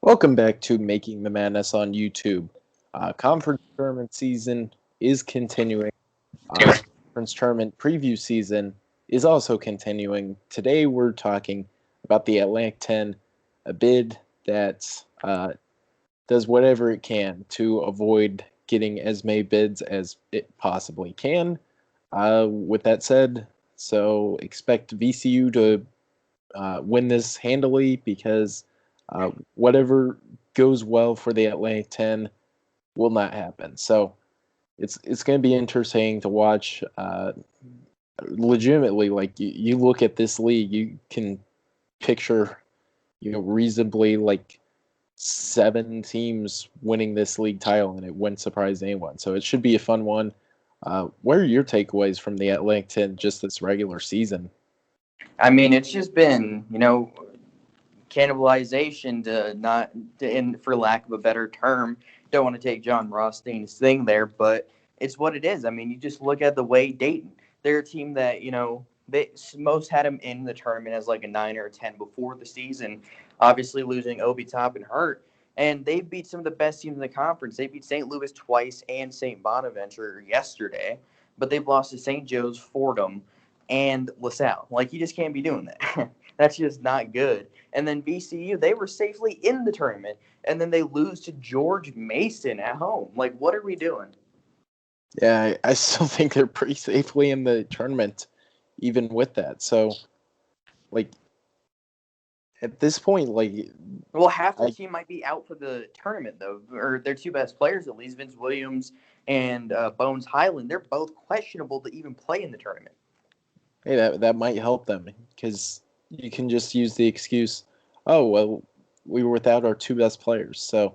Welcome back to Making the Madness on YouTube. Conference tournament season is continuing. Conference tournament preview season is also continuing. Today we're talking about the Atlantic 10, a bid that does whatever it can to avoid getting as many bids as it possibly can. With that said, so expect VCU to win this handily because whatever goes well for the Atlantic 10 will not happen. So it's going to be interesting to watch. Legitimately, like you look at this league, you can picture, reasonably like 7 teams winning this league title, and it wouldn't surprise anyone. So it should be a fun one. What are your takeaways from the Atlantic 10 just this regular season? I mean, it's just been, cannibalization for lack of a better term. Don't want to take John Rothstein's thing there, but it's what it is. I mean, you just look at the way Dayton, they're a team that, they most had them in the tournament as like a 9 or a 10 before the season, obviously losing Obi Toppin Hurt. And they beat some of the best teams in the conference. They beat St. Louis twice and St. Bonaventure yesterday, but they've lost to St. Joe's, Fordham, and Lasalle. Like, you just can't be doing that. That's just not good. And then VCU, they were safely in the tournament, and then they lose to George Mason at home. Like, what are we doing? Yeah, I still think they're pretty safely in the tournament, even with that. So, like, at this point, well, half their team might be out for the tournament, though, or their two best players, at least, Vince Williams and Bones Highland. They're both questionable to even play in the tournament. hey, that might help them because you can just use the excuse, oh, well, we were without our 2 best players. So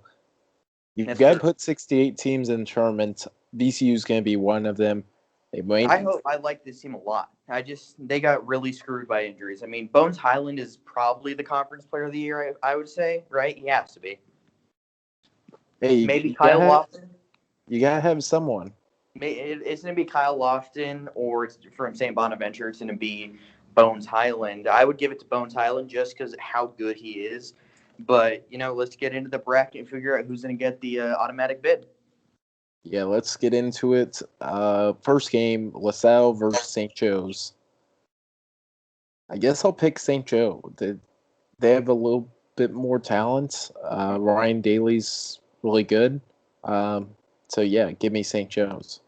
you've got to put 68 teams in the tournament. VCU is going to be one of them. I like this team a lot. They got really screwed by injuries. I mean, Bones Highland is probably the conference player of the year, I would say, right? He has to be. Hey, maybe Kyle Lofton. You got to have someone. It's going to be Kyle Lofton, or it's from St. Bonaventure. It's going to be Bones Highland. I would give it to Bones Highland just because of how good he is. But, let's get into the bracket and figure out who's going to get the automatic bid. Yeah, let's get into it. First game, LaSalle versus St. Joe's. I guess I'll pick St. Joe. They have a little bit more talent. Ryan Daly's really good. So, yeah, give me St. Joe's.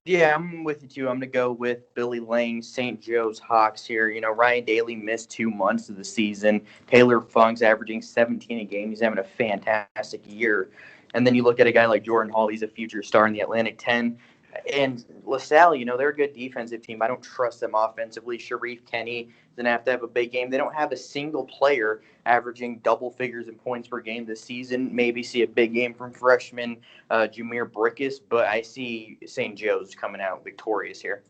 Yeah, I'm with you, too. I'm going to go with Billy Lang, St. Joe's Hawks here. Ryan Daly missed 2 months of the season. Taylor Funk's averaging 17 a game. He's having a fantastic year. And then you look at a guy like Jordan Hall. He's a future star in the Atlantic 10. And LaSalle, they're a good defensive team. I don't trust them offensively. Sharif Kenny is going to have a big game. They don't have a single player averaging double figures in points per game this season. Maybe see a big game from freshman Jameer Brickus, but I see St. Joe's coming out victorious here.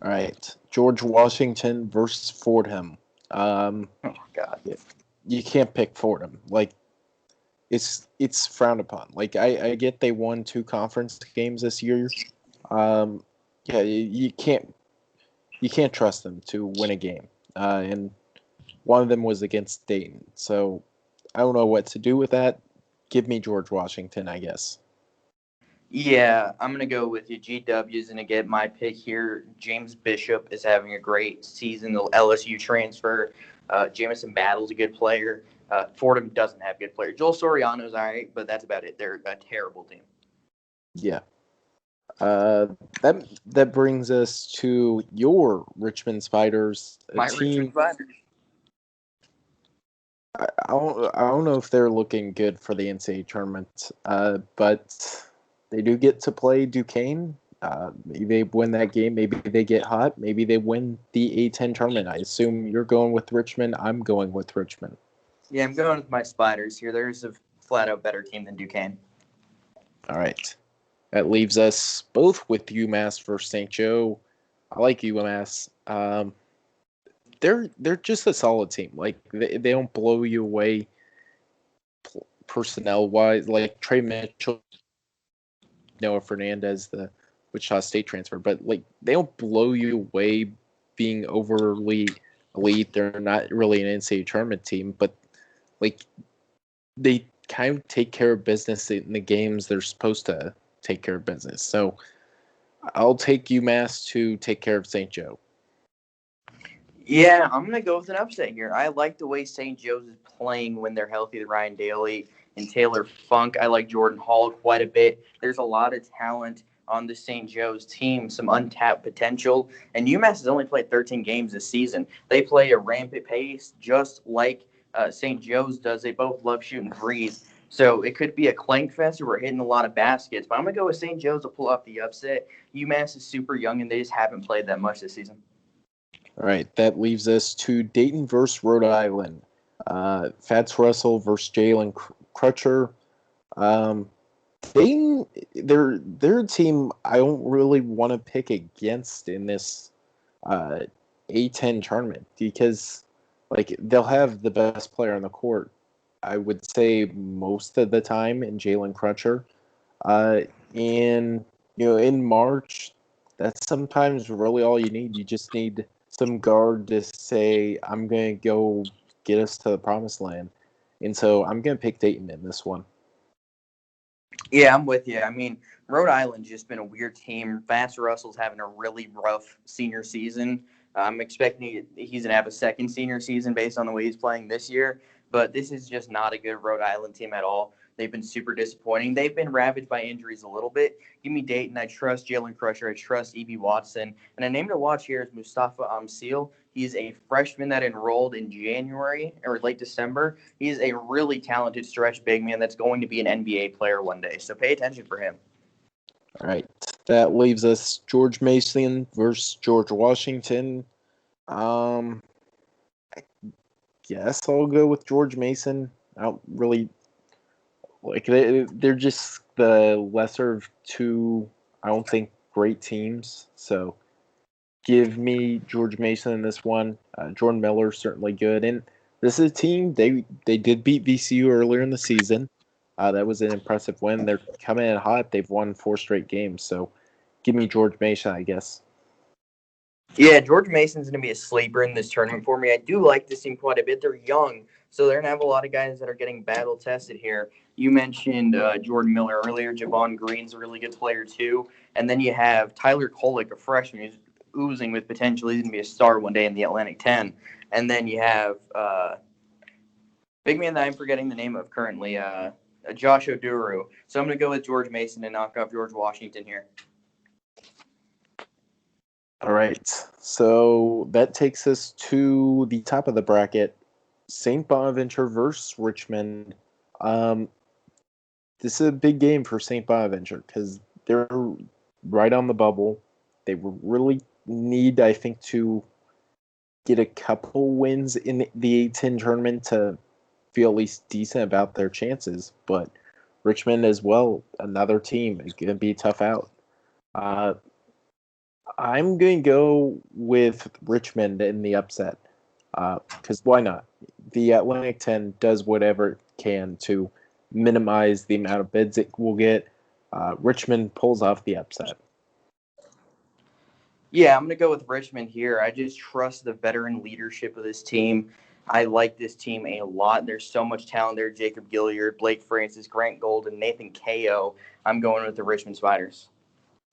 All right. George Washington versus Fordham. Oh, God. You can't pick Fordham. Like, it's frowned upon. Like, I get they won 2 conference games this year. Yeah, you can't trust them to win a game. And one of them was against Dayton. So I don't know what to do with that. Give me George Washington, I guess. Yeah, I'm going to go with you. GW is going to get my pick here. James Bishop is having a great season. The LSU transfer. Jamison Battle's a good player. Fordham doesn't have good players. Joel Soriano's all right, but that's about it. They're a terrible team. Yeah. That brings us to your Richmond Spiders. Richmond Spiders. I don't know if they're looking good for the NCAA tournament, but they do get to play Duquesne. Maybe they win that game. Maybe they get hot. Maybe they win the A10 tournament. I assume you're going with Richmond. I'm going with Richmond. Yeah, I'm going with my Spiders here. There's a flat-out better team than Duquesne. All right. That leaves us both with UMass versus St. Joe. I like UMass. They're just a solid team. Like, they don't blow you away personnel-wise. Like, Trey Mitchell, Noah Fernandez, the Wichita State transfer. But, like, they don't blow you away being overly elite. They're not really an NCAA tournament team. But, like, they kind of take care of business in the games they're supposed to take care of business. So I'll take UMass to take care of St. Joe. Yeah, I'm gonna go with an upset here. I like the way St. Joe's is playing when they're healthy. The Ryan Daly and Taylor Funk. I like Jordan Hall quite a bit. There's a lot of talent on the St. Joe's team, some untapped potential. And UMass has only played 13 games this season. They play a rampant pace, just like St. Joe's does. They both love shooting threes. So it could be a clank fest where we're hitting a lot of baskets. But I'm gonna go with St. Joe's to pull off the upset. UMass is super young and they just haven't played that much this season. All right, that leaves us to Dayton versus Rhode Island. Fats Russell versus Jalen Crutcher. Um, Dayton, they're a team I don't really want to pick against in this uh, A10 tournament because like they'll have the best player on the court. I would say most of the time in Jalen Crutcher. Uh, and in March, that's sometimes really all you need. You just need some guard to say, "I'm going to go get us to the promised land." And so I'm going to pick Dayton in this one. Yeah, I'm with you. I mean, Rhode Island's just been a weird team. Fats Russell's having a really rough senior season. I'm expecting he's going to have a second senior season based on the way he's playing this year. But this is just not a good Rhode Island team at all. They've been super disappointing. They've been ravaged by injuries a little bit. Give me Dayton. I trust Jalen Crusher. I trust E.B. Watson. And a name to watch here is Mustafa Amsil. He's a freshman that enrolled in January or late December. He's a really talented stretch big man that's going to be an NBA player one day. So pay attention for him. All right, that leaves us George Mason versus George Washington. Um, I guess I'll go with George Mason. I don't really like they're just the lesser of two. I don't think great teams. So give me George Mason in this one. Jordan Miller certainly good, and this is a team they did beat VCU earlier in the season. That was an impressive win. They're coming in hot. They've won 4 straight games. So give me George Mason, I guess. Yeah, George Mason's going to be a sleeper in this tournament for me. I do like this team quite a bit. They're young, so they're going to have a lot of guys that are getting battle tested here. You mentioned Jordan Miller earlier. Javon Green's a really good player, too. And then you have Tyler Kolek, a freshman who's oozing with potential. He's going to be a star one day in the Atlantic 10. And then you have big man that I'm forgetting the name of currently, Josh Oduru. So I'm going to go with George Mason and knock off George Washington here. All right. So that takes us to the top of the bracket. St. Bonaventure versus Richmond. Um, this is a big game for St. Bonaventure because they're right on the bubble. They really need, I think, to get a couple wins in the A10 tournament to feel at least decent about their chances. But Richmond as well, another team, it's going to be a tough out. I'm going to go with Richmond in the upset because why not? The Atlantic 10 does whatever it can to minimize the amount of bids it will get. Richmond pulls off the upset. Yeah, I'm going to go with Richmond here. I just trust the veteran leadership of this team. I like this team a lot. There's so much talent there. Jacob Gilliard, Blake Francis, Grant Golden, Nathan Ko. I'm going with the Richmond Spiders.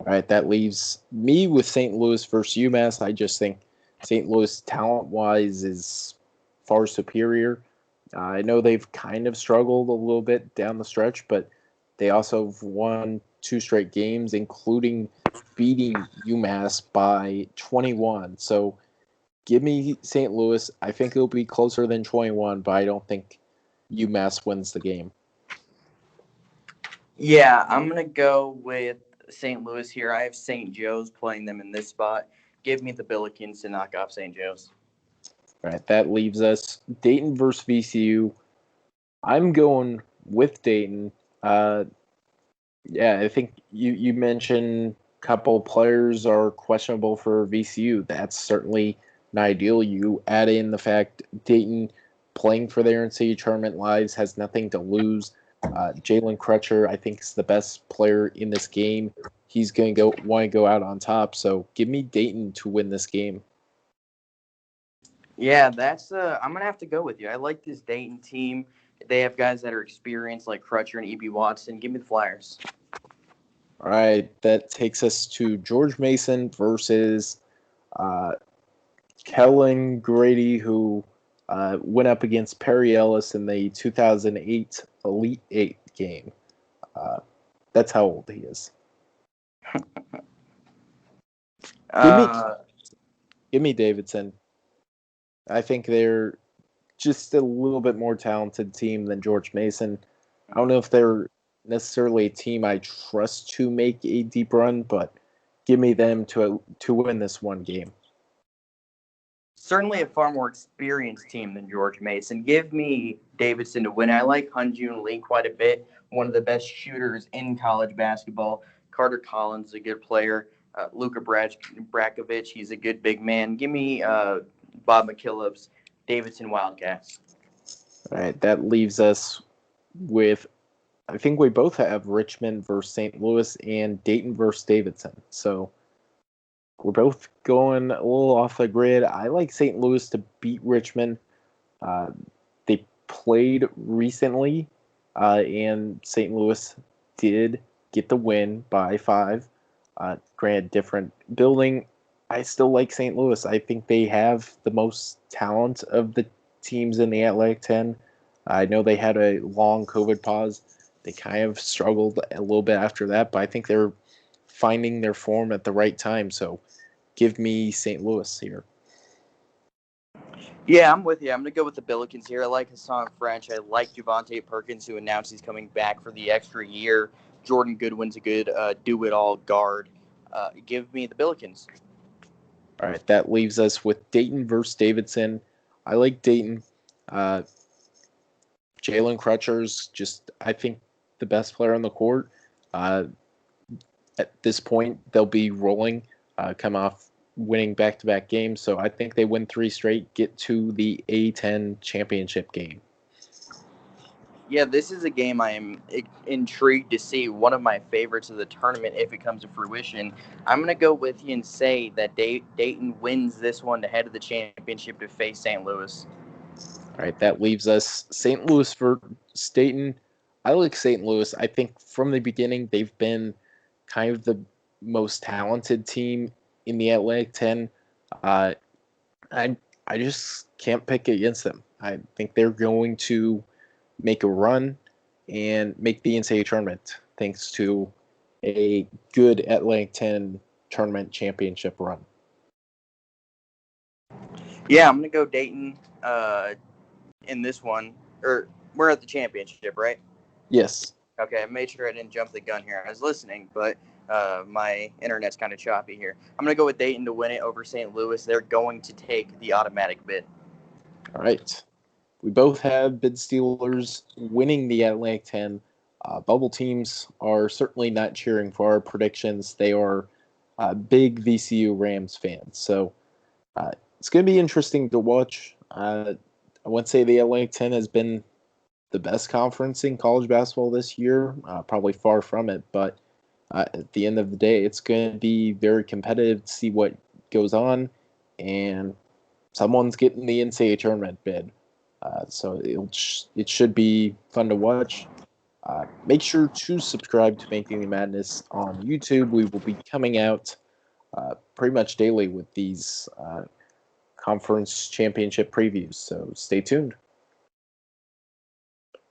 All right, that leaves me with St. Louis versus UMass. I just think St. Louis, talent-wise, is far superior. I know they've kind of struggled a little bit down the stretch, but they also have won 2 straight games, including beating UMass by 21. So give me St. Louis. I think it'll be closer than 21, but I don't think UMass wins the game. Yeah, I'm going to go with St. Louis here. I have St. Joe's playing them in this spot. Give me the Billikens to knock off St. Joe's. All right, that leaves us Dayton versus VCU. I'm going with Dayton. Yeah, I think you mentioned a couple players are questionable for VCU. That's certainly not ideal. You add in the fact Dayton playing for their NCAA tournament lives has nothing to lose. Jalen Crutcher, I think, is the best player in this game. He's going to want to go out on top. So give me Dayton to win this game. Yeah, I'm gonna have to go with you. I like this Dayton team. They have guys that are experienced like Crutcher and E.B. Watson. Give me the Flyers. All right, that takes us to George Mason versus uh, Kellen Grady, who went up against Perry Ellis in the 2008 Elite Eight game. That's how old he is. Give me, give me Davidson. I think they're just a little bit more talented team than George Mason. I don't know if they're necessarily a team I trust to make a deep run, but give me them to win this one game. Certainly a far more experienced team than George Mason. Give me Davidson to win. I like Hyunjin Lee quite a bit. One of the best shooters in college basketball. Carter Collins is a good player. Luka Brakovic, he's a good big man. Give me Bob McKillop's Davidson Wildcats. All right, that leaves us with, I think we both have Richmond versus St. Louis and Dayton versus Davidson. So we're both going a little off the grid. I like St. Louis to beat Richmond. They played recently, and St. Louis did get the win by 5. Granted, different building. I still like St. Louis. I think they have the most talent of the teams in the Atlantic 10. I know they had a long COVID pause. They kind of struggled a little bit after that, but I think they're finding their form at the right time. So give me St. Louis here. Yeah, I'm with you. I'm going to go with the Billikens here. I like Hassan French. I like Javonte Perkins, who announced he's coming back for the extra year. Jordan Goodwin's a good do-it-all guard. Give me the Billikens. All right, that leaves us with Dayton versus Davidson. I like Dayton. Jalen Crutcher's just, I think, the best player on the court. At this point, they'll be rolling, come off winning back-to-back games. So I think they win 3 straight, get to the A10 championship game. Yeah, this is a game I am intrigued to see. One of my favorites of the tournament if it comes to fruition. I'm going to go with you and say that Dayton wins this one to head to the championship to face St. Louis. All right, that leaves us St. Louis versus Dayton. I like St. Louis. I think from the beginning they've been kind of the most talented team in the Atlantic 10. I I just can't pick against them. I think they're going to make a run and make the NCAA tournament thanks to a good Atlantic 10 tournament championship run. Yeah, I'm going to go Dayton in this one. Or we're at the championship, right? Yes. Okay, I made sure I didn't jump the gun here. I was listening, but my internet's kind of choppy here. I'm going to go with Dayton to win it over St. Louis. They're going to take the automatic bid. All right. We both have bid Steelers winning the Atlantic 10. Bubble teams are certainly not cheering for our predictions. They are big VCU Rams fans. So it's going to be interesting to watch. I wouldn't say the Atlantic 10 has been the best conference in college basketball this year. Probably far from it. But at the end of the day, it's going to be very competitive to see what goes on. And someone's getting the NCAA tournament bid. So it should be fun to watch. Make sure to subscribe to Making the Madness on YouTube. We will be coming out pretty much daily with these conference championship previews. So stay tuned.